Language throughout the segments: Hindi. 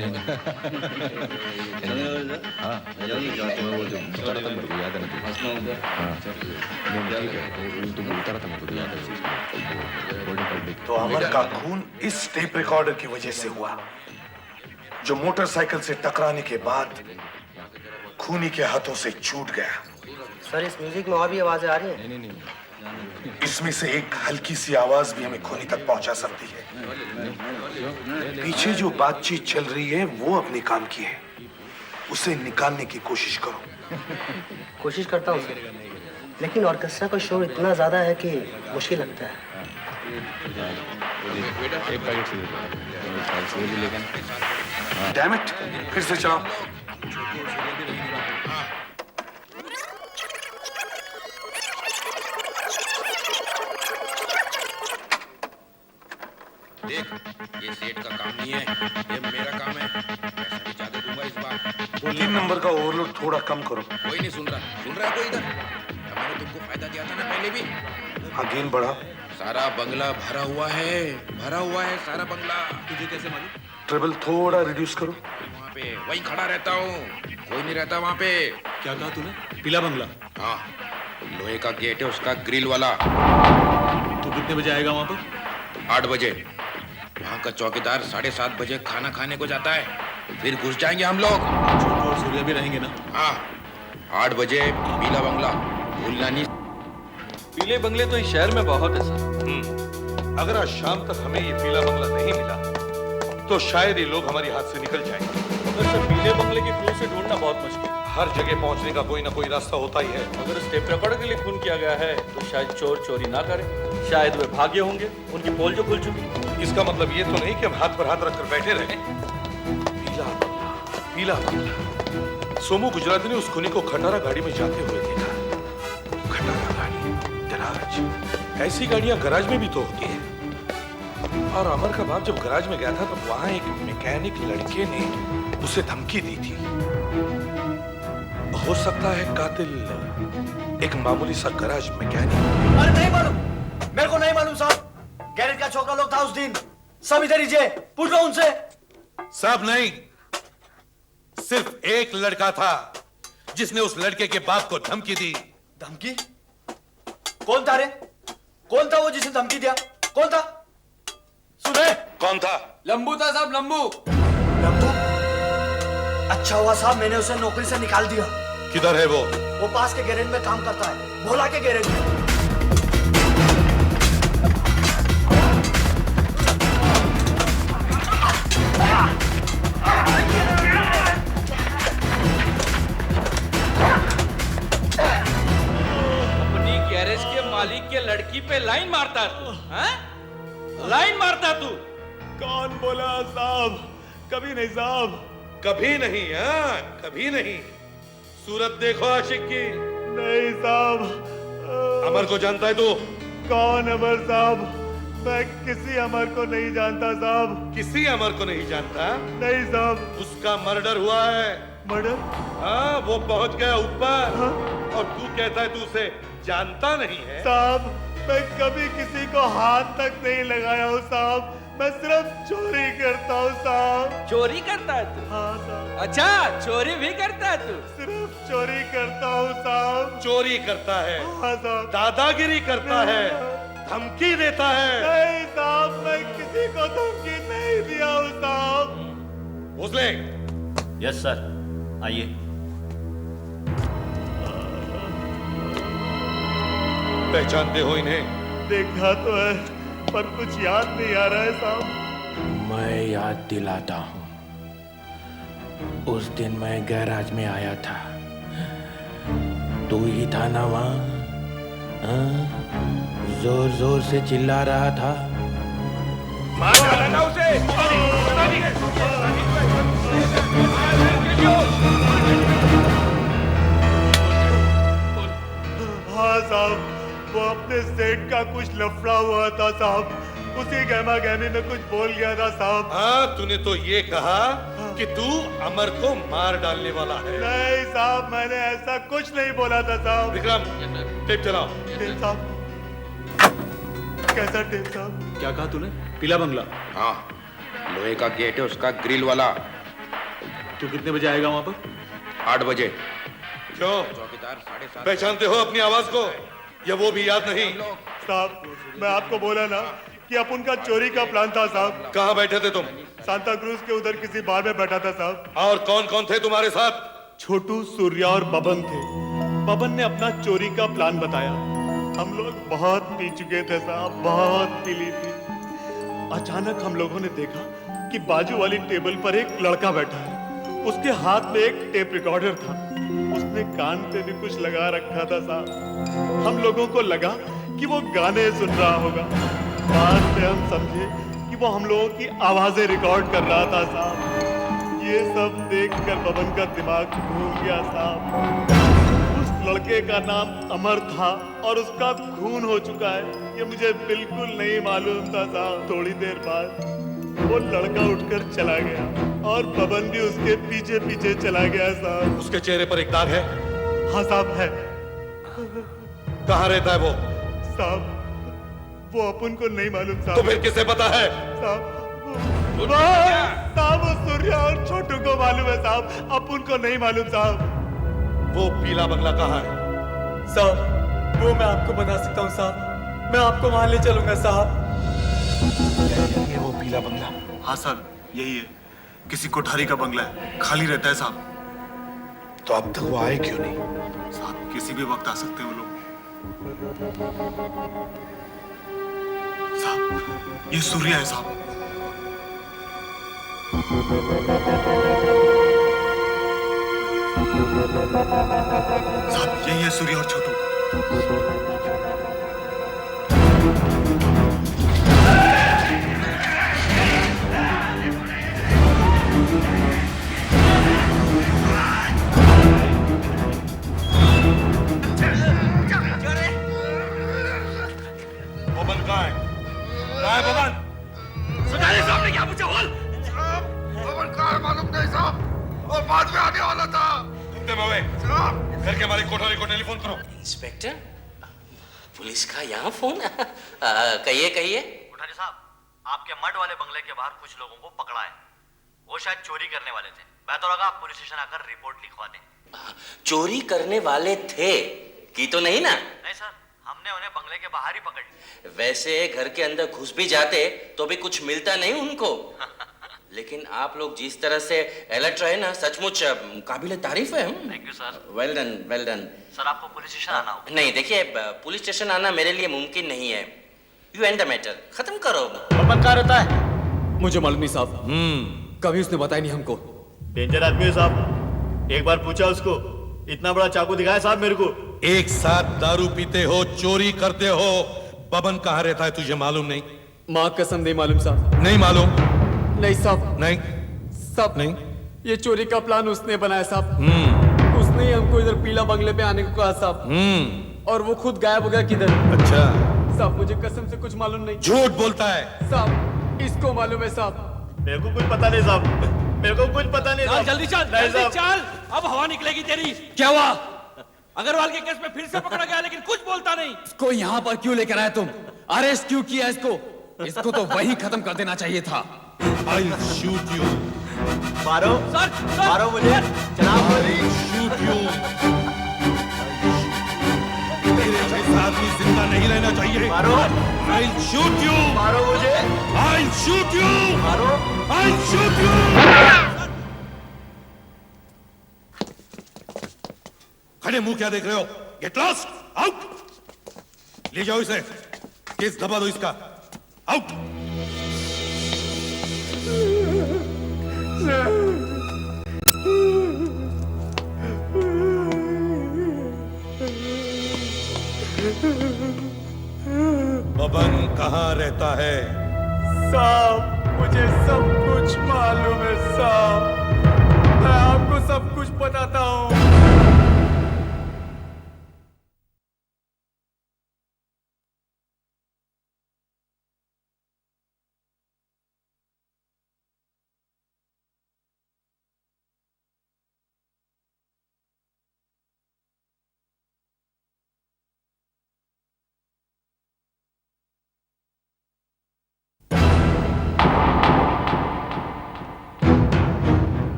नहीं नहीं हाँ तुम्हें वो जो बता रहा था मेरे को याद है ना तुझे हाँ नहीं ठीक है तुम बता रहा था मेरे को याद है गोल्डन पब्लिक। तो अमर का खून इस टेप रिकॉर्डर की वजह से हुआ जो मोटरसाइकिल से टकराने के बाद खूनी के हाथों से छूट गया। सर इस म्यूजिक में और भी आवाजें आ रही हैं? नहीं नहीं नहीं इसमें से एक हल्की सी आवाज भी हमें खूनी तक पहुंचा सकती है। पीछे जो बातचीत चल रही है वो अपने काम की है, उसे निकालने की कोशिश करो। कोशिश करता हूँ सर, लेकिन ऑर्केस्ट्रा का शोर इतना ज्यादा है कि मुश्किल लगता है। एक पैकेट से लेकिन डैम इट, फिर से चलाओ। देख ये सेठ का काम नहीं है, ये मेरा काम है। पैसा भी ज्यादा दूंगा इस बार। 3 नंबर का ओवरलोड थोड़ा कम करो। कोई नहीं सुन रहा है कोई इधर? अब मैंने तुमको फायदा दिया था ना पहले भी। अगेन बढ़ा। सारा बंगला भरा हुआ है सारा बंगला। तुझे कैसे मालूम? ट्रेबल थोड़ा रिड्यूस करो। वहाँ पे वहीं खड़ा रहता हूँ, कोई नहीं रहता वहाँ पे। क्या कहा तूने? पीला बंगला? हाँ, लोहे का गेट है उसका, ग्रिल वाला। तू कितने बजे आएगा वहाँ पर? 8 बजे। वहाँ का चौकीदार 7:30 बजे खाना खाने को जाता है, फिर घुस जाएंगे हम लोग। छोटू और सूर्या भी रहेंगे ना? हाँ, 8 बजे पीला बंगला, भूलना नहीं। पीले बंगले तो इस शहर में बहुत है सर। अगर आज शाम तक हमें ये पीला बंगला नहीं मिला तो शायद ये लोग हमारे हाथ से निकल जाएंगे। मगर सर पीले बंगले के क्लू से ढूंढना बहुत मुश्किल है। हर जगह पहुंचने का कोई ना कोई रास्ता होता ही है। अगर इस टेप रिकॉर्डर के लिए खून किया गया है तो शायद चोर चोरी ना करे, शायद वे भागे होंगे, उनकी पोल जो खुल चुकी। इसका मतलब ये तो नहीं कि हम हाथ पर हाथ रखकर बैठे रहे। पीला बंगला। सोमू गुजराती ने उस खूनी को खटारा गाड़ी में जाते हुए देखा। खटारा गाड़ी, गराज। ऐसी गाड़ियां गराज में भी तो होती है। और अमर का बाप जब गराज में गया था तो वहां एक मैकेनिक लड़के ने उसे धमकी दी थी। हो सकता है कातिल एक मामूली सा गराज मैकेनिक। अरे नहीं मालूम, मेरे को नहीं मालूम साहब। गैरेज का छोकरा लोग था उस दिन, सब इधर ही पूछ लो उनसे। सब नहीं, सिर्फ एक लड़का था जिसने उस लड़के के बाप को धमकी दी। धमकी? कौन था रे? कौन था वो जिसने धमकी दिया? कौन था? सुने? कौन था? लंबू था साहब, लंबू। लंबू? अच्छा हुआ साहब मैंने उसे नौकरी से निकाल दिया। किधर है वो? वो पास के गैरेज में काम करता है, भोला के गैरेज में। अपनी गैरेज के मालिक के लड़की पे लाइन मारता तू? हाँ? लाइन मारता तू? कौन बोला साहब? कभी नहीं साहब, कभी नहीं। हाँ, कभी नहीं। सूरत देखो आशिक की। नहीं साहब। अमर को जानता है तू? कौन अमर साहब? मैं किसी अमर को नहीं जानता साहब। किसी अमर को नहीं जानता? नहीं साहब। उसका मर्डर हुआ है। मर्डर? हाँ, वो पहुंच गया ऊपर। हाँ? और तू कहता है तू उसे जानता नहीं है? साहब मैं कभी किसी को हाथ तक नहीं लगाया हूँ साहब, मैं सिर्फ चोरी करता हूँ साहब। चोरी करता है तू? हाँ साहब। अच्छा, चोरी भी करता है तू? सिर्फ चोरी करता हूँ साहब। चोरी करता है, हाँ साहब। दादागिरी करता है, धमकी देता है। नहीं साहब, मैं किसी को धमकी नहीं दिया हूँ साहब। भोसले। यस सर, आइए। पहचानते हो इन्हें? देखा तो है पर कुछ याद नहीं आ रहा है साहब। मैं याद दिलाता हूँ, उस दिन मैं गैराज में आया था, तू ही था ना वहाँ? जोर जोर से चिल्ला रहा था। मार डाला उसे। हाँ साहब, वो अपने सेठ का कुछ लफड़ा हुआ था साहब, उसी गहमा गहमी में कुछ बोल गया था साहब। हाँ, तूने तो ये कहा कि तू अमर को मार डालने वाला है। नहीं साहब, मैंने ऐसा कुछ नहीं बोला था साहब। विक्रम, टेप चलाओ। टेप साहब? कैसा टेप साहब? क्या कहा तूने? पीला बंगला? हाँ, लोहे का गेट है उसका, ग्रिल वाला। तू कितने बजे आएगा वहां पर? 8 बजे। क्यों? चौकीदार 7:30 पहचानते हो अपनी आवाज को या वो भी याद नहीं? साहब मैं आपको बोला ना कि अपन का चोरी का प्लान था साहब। कहाँ बैठे थे तुम? सांता क्रूज के उधर किसी बार में बैठा था साहब। और कौन कौन थे तुम्हारे साथ? छोटू, सूर्या और बबन थे। बबन ने अपना चोरी का प्लान बताया। हम लोग बहुत पी चुके थे साहब, बहुत पी ली थी। अचानक हम लोगों ने देखा कि बाजू वाली टेबल पर एक लड़का बैठा है। उसके हाथ में एक टेप रिकॉर्डर था। उसने कान पे भी कुछ लगा रखा था साहब। हम लोगों को लगा कि वो गाने सुन रहा होगा। बाद में हम समझे कि वो हम लोगों की आवाजें रिकॉर्ड कर रहा था साहब। ये सब देखकर बबन का दिमाग घूम गया साहब। उस लड़के का नाम अमर था और उसका खून हो चुका है, ये मुझे बिल्कुल नहीं मालूम था साहब। थोड़ी देर बाद वो लड़का उठकर चला गया और बबन भी उसके पीछे पीछे चला गया साहब। उसके चेहरे पर एक दाग है? हाँ साहब है। कहाँ रहता है वो? साहब वो अपन को नहीं मालूम तो साहब। फिर किसे पता है? साहब वो सूर्या और छोटू को मालूम है साहब, अपन को नहीं मालूम साहब। वो पीला बंगला कहाँ है? साहब वो मैं आपको बता सकता हूँ साहब, मैं आपको वहां ले चलूंगा साहब। ये वो पीला बंगला? हाँ साहब यही है, किसी कोठारी का बंगला है, खाली रहता है साहब। तो अब तक वो आए क्यों नहीं? साहब किसी भी वक्त आ सकते हैं वो लोग। साहब ये सूर्या है साहब। साहब यही है सूर्या और छोटू। बबन कहाँ है? कहाँ है बबन? सुधारे साहब ने क्या पूछा? बोल। बबन कहाँ है मालूम नहीं साहब, और बाद में आने वाला था। कुत्ते मवे, घर के मालिक कोठारी को टेलीफोन करो। इंस्पेक्टर, पुलिस का यहाँ फोन? कहिए कहिए। कोठारी साहब, आपके मड वाले बंगले के बाहर कुछ लोगों को पकड़ा है। वो शायद चोरी करने वाले थे। बेहतर होगा आप पुलिस स्टेशन आकर रिपोर्ट लिखवा दें। चोरी करने वाले थे की तो नहीं ना? नहीं सर, हमने उन्हें बंगले के बाहर ही पकड़ लिया। वैसे घर के अंदर घुस भी जाते तो भी कुछ मिलता नहीं उनको। लेकिन आप लोग जिस तरह से अलर्ट रहे ना, सचमुच काबिल तारीफ है। Thank you sir. Well done, well done. Sir आपको पुलिस स्टेशन आना होगा। नहीं देखिए, पुलिस स्टेशन आना मेरे लिए मुमकिन नहीं है। यू एंड द मैटर, खत्म करो। बबन कहाँ रहता है? मुझे मालूम नहीं साहब, कभी उसने बताया नहीं हमको। डेंजर आदमी है साहब, एक बार पूछा उसको, इतना बड़ा चाकू दिखाया साहब मेरे को। एक साथ दारू पीते हो, चोरी करते हो। बबन कहाँ रहता है तुझे मालूम नहीं? माँ कसम नहीं मालूम साहब। नहीं मालूम? नहीं साहब, नहीं साहब नहीं। ये चोरी का प्लान उसने बनाया साहब। उसने ही हमको इधर पीला बंगले पे आने को कहा साहब, और वो खुद गायब हो गया किधर। अच्छा, साहब मुझे कसम से कुछ मालूम नहीं। झूठ बोलता है साहब इसको मालूम है साहब। मेरे को कुछ पता नहीं साहब, मेरे को कुछ पता नहीं साहब। जल्दी चल, नहीं जल्दी साहब। चल, अब हवा निकलेगी तेरी। क्या हुआ? अग्रवाल के केस में फिर से पकड़ा गया, लेकिन कुछ बोलता नहीं। इसको यहाँ पर क्यों लेकर आए तुम? अरेस्ट क्यों किया इसको? इसको तो वहीं खत्म कर देना चाहिए था। I'll shoot you. मारो सर, मारो मुझे, जनाब। I'll shoot you. तेरे जैसा आदमी जिंदा नहीं रहना चाहिए। मारो I'll shoot you. मारो मुझे, I'll shoot you. मारो। I'll shoot you. खड़े मुंह क्या देख रहे हो? Get lost. Out. ले जाओ इसे, केस दबा दो इसका। आउट। बबन कहाँ रहता है? साहब मुझे सब कुछ मालूम है साहब, मैं आपको सब कुछ बताता हूँ।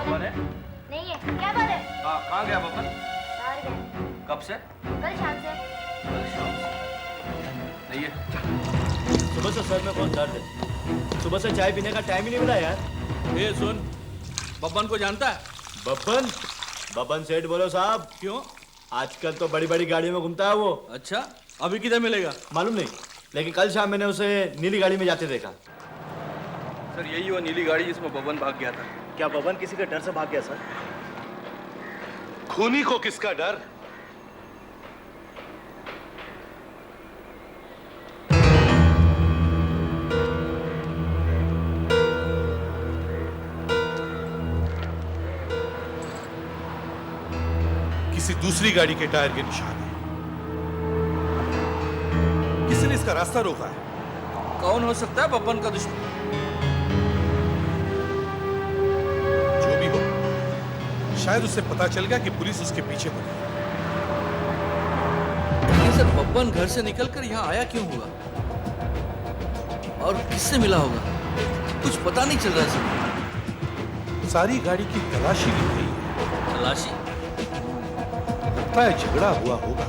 बबन है? नहीं है, क्या बात है? हाँ, कहाँ गया बबन? बाहर गए। कब से? कल शाम से। कल शाम से। नहीं है। सुबह से सर में बहुत दर्द है। सुबह से चाय पीने का टाइम ही नहीं मिला यार। ये सुन, बब्बन को जानता है? बब्बन? बब्बन सेठ बोलो साहब। क्यों? आजकल तो बड़ी बड़ी गाड़ियों में घूमता है वो। अच्छा, अभी किधर मिलेगा? मालूम नहीं, लेकिन कल शाम मैंने उसे नीली गाड़ी में जाते देखा। सर यही वो नीली गाड़ी जिसमें बब्बन भाग गया था। क्या बब्बन किसी के डर से भाग गया सर? खूनी को किसका डर? किसी दूसरी गाड़ी के टायर के निशान है। किसने इसका रास्ता रोका है? कौन हो सकता है बब्बन का दुश्मन? जो भी हो, शायद उससे पता चल गया कि पुलिस उसके पीछे पड़ी है। लेकिन सर बब्बन घर से निकलकर यहाँ आया क्यों होगा? और किससे मिला होगा? कुछ पता नहीं चल रहा सर। सारी गाड़ी की तलाशी ली गई है। तलाशी? लगता है झगड़ा हुआ होगा।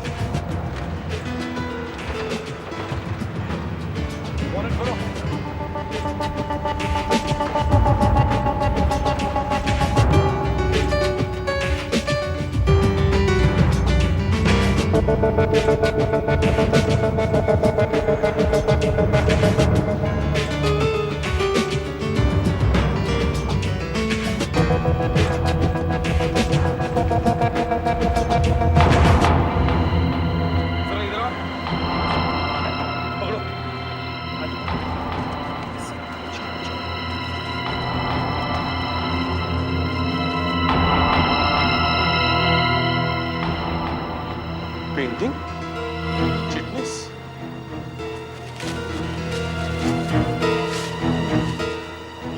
पेंटिंग? चिटनिस?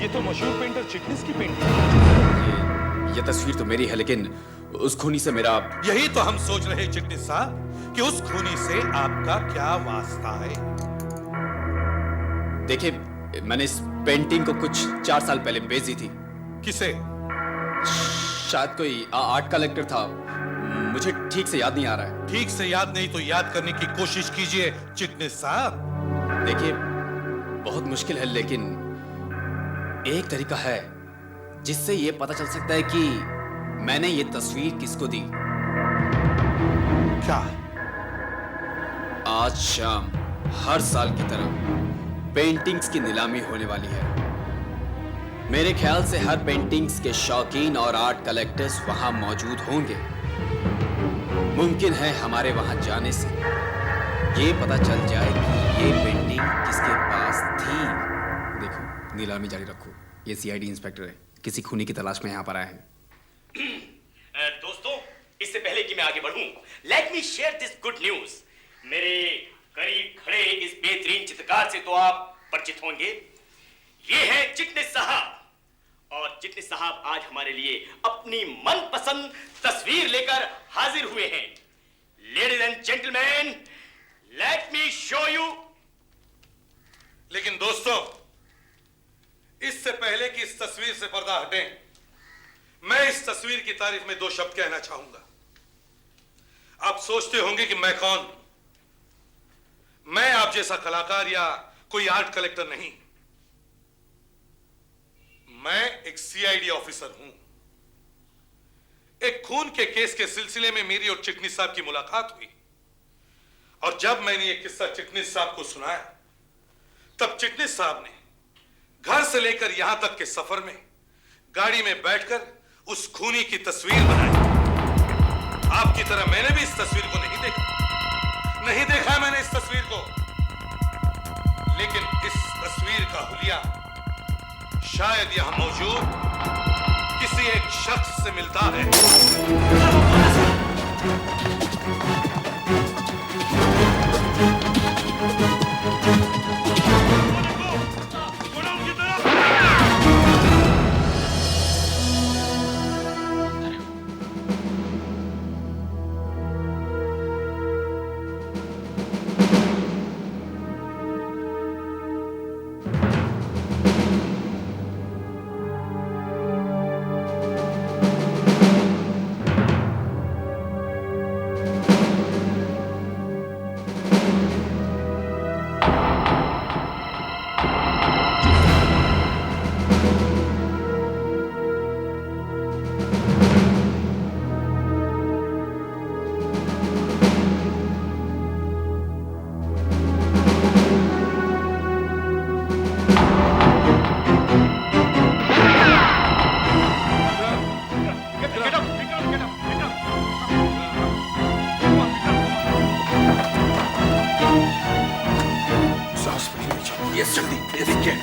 ये तो मशहूर पेंटर चिटनिस की पेंटिंग है। ये तस्वीर तो मेरी है, लेकिन उस खूनी से मेरा... यही तो हम सोच रहे चिटनिस साहब कि उस खूनी से आपका क्या वास्ता है। देखिए, मैंने इस पेंटिंग को कुछ 4 साल पहले बेची थी। किसे? शायद कोई आर्ट कलेक्टर था, मुझे ठीक से याद नहीं आ रहा है। ठीक से याद नहीं तो याद करने की कोशिश कीजिए चिटनिस साहब। देखिए, बहुत मुश्किल है, लेकिन एक तरीका है जिससे ये पता चल सकता है कि मैंने ये तस्वीर किसको दी। क्या? आज शाम हर साल की तरह पेंटिंग्स की नीलामी होने वाली है। मेरे ख्याल से हर पेंटिंग्स के शौकीन और आर्ट कलेक्टर्स वहां मौजूद होंगे। मुमकिन है हमारे वहां जाने से ये पता चल जाए कि ये पेंटिंग किसके पास थी। देखो, नीलामी जारी रखो। ये सीआईडी इंस्पेक्टर है, किसी खूनी की तलाश में यहाँ पर आए हैं। दोस्तों, इससे पहले कि मैं आगे बढ़ूं, let me share this good news. मेरे करीब खड़े इस बेहतरीन चित्रकार से तो आप परिचित होंगे। ये है चिटनिस साहब, और चिटनिस साहब आज हमारे लिए अपनी मनपसंद तस्वीर लेकर हाजिर हुए हैं। Ladies and gentleman, let me show you. लेकिन दोस्तों, इससे पहले कि इस तस्वीर से पर्दा हटे, मैं इस तस्वीर की तारीफ में 2 शब्द कहना चाहूंगा। आप सोचते होंगे कि मैं कौन? मैं आप जैसा कलाकार या कोई आर्ट कलेक्टर नहीं। मैं एक सीआईडी ऑफिसर हूं। एक खून के केस के सिलसिले में मेरी और चिटनिस साहब की मुलाकात हुई, और जब मैंने ये किस्सा चिटनिस साहब को सुनाया, तब चिटनिस साहब ने घर से लेकर यहां तक के सफर में गाड़ी में बैठकर उस खूनी की तस्वीर बनाई। आपकी तरह मैंने भी इस तस्वीर को नहीं देखा है मैंने इस तस्वीर को, लेकिन इस तस्वीर का हुलिया शायद यहां मौजूद किसी एक शख्स से मिलता है। यस जल्दी देखिए।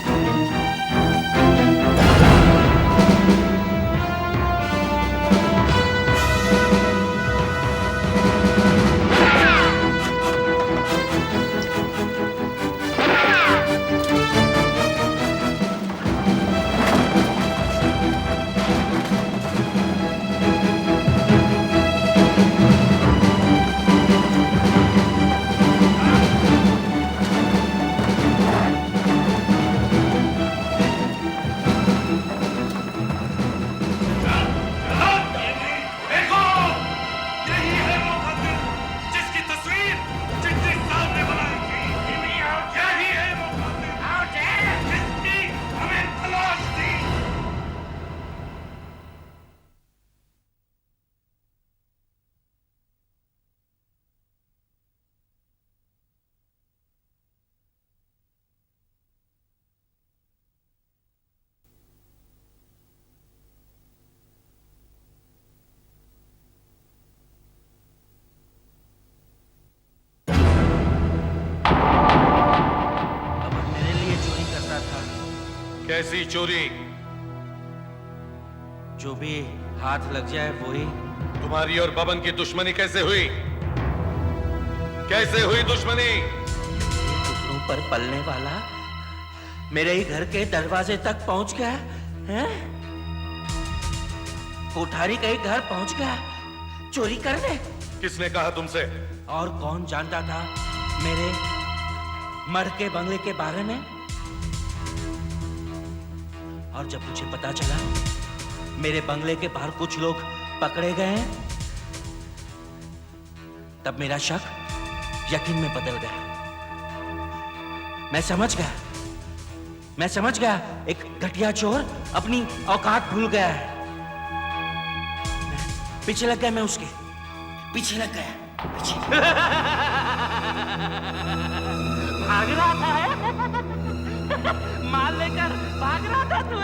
देखो, यही है वो मंदिर जिसकी तस्वीर जितने सामने बनाई गई। यही है वो मंदिर जिसकी हमें तलाश थी। मेरे लिए चोरी करता था। कैसी चोरी? जो भी हाथ लग जाए वही। तुम्हारी और बबन की दुश्मनी कैसे हुई? कैसे हुई दुश्मनी? टुकड़ों पर पलने वाला मेरे ही घर के दरवाजे तक पहुंच गया है। कोठारी के ही घर पहुंच गया चोरी करने। किसने कहा तुमसे? और कौन जानता था मेरे मर के बंगले के बारे में? और जब मुझे पता चला मेरे बंगले के बाहर कुछ लोग पकड़े गए हैं, तब मेरा शक यकीन में बदल गया। मैं समझ गया एक घटिया चोर अपनी औकात भूल गया है। पीछे लग गया, मैं उसके पीछे लग गया। भाग रहा था माल लेकर भाग रहा था तू?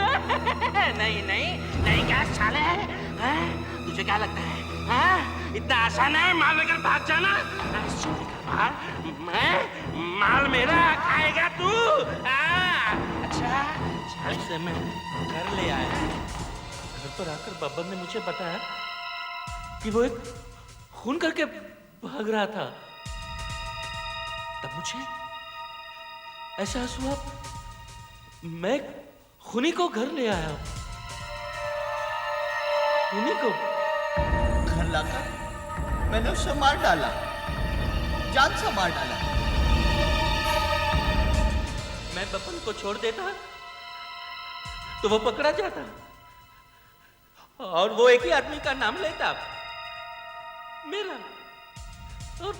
नहीं क्या साले हैं? तुझे क्या लगता है इतना आसान है माल लेकर भाग जाना? माल मेरा खाएगा तू? अच्छा से मैं घर ले आया। घर पर आकर बब्बन ने मुझे बताया कि वो एक खून करके भाग रहा था। तब मुझे एहसास हुआ मैं खूनी को घर ले आया। खूनी को घर लाकर मैंने उसे मार डाला, जान से मार डाला। मैं बब्बन को छोड़ देता तो वो पकड़ा जाता और वो एक ही आदमी का नाम लेता, मेरा, और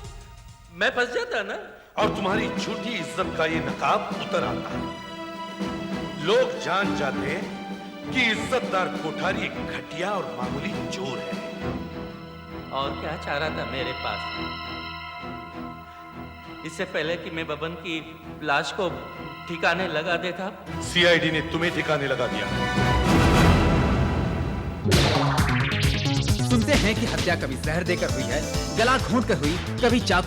मैं फंस जाता ना। और तुम्हारी झूठी इज्जत का ये नकाब उतर आता। लोग जान जाते कि इज्जतदार कोठारी एक घटिया और मामूली चोर है। और क्या चारा था मेरे पास? इससे पहले कि मैं बब्बन की लाश को ठिकाने लगा देता, सीआईडी ने तुम्हें ठिकाने लगा दिया। सुनते हैं कि हत्या कभी जहर देकर हुई है, गला घोंट कर हुई, कभी चाकू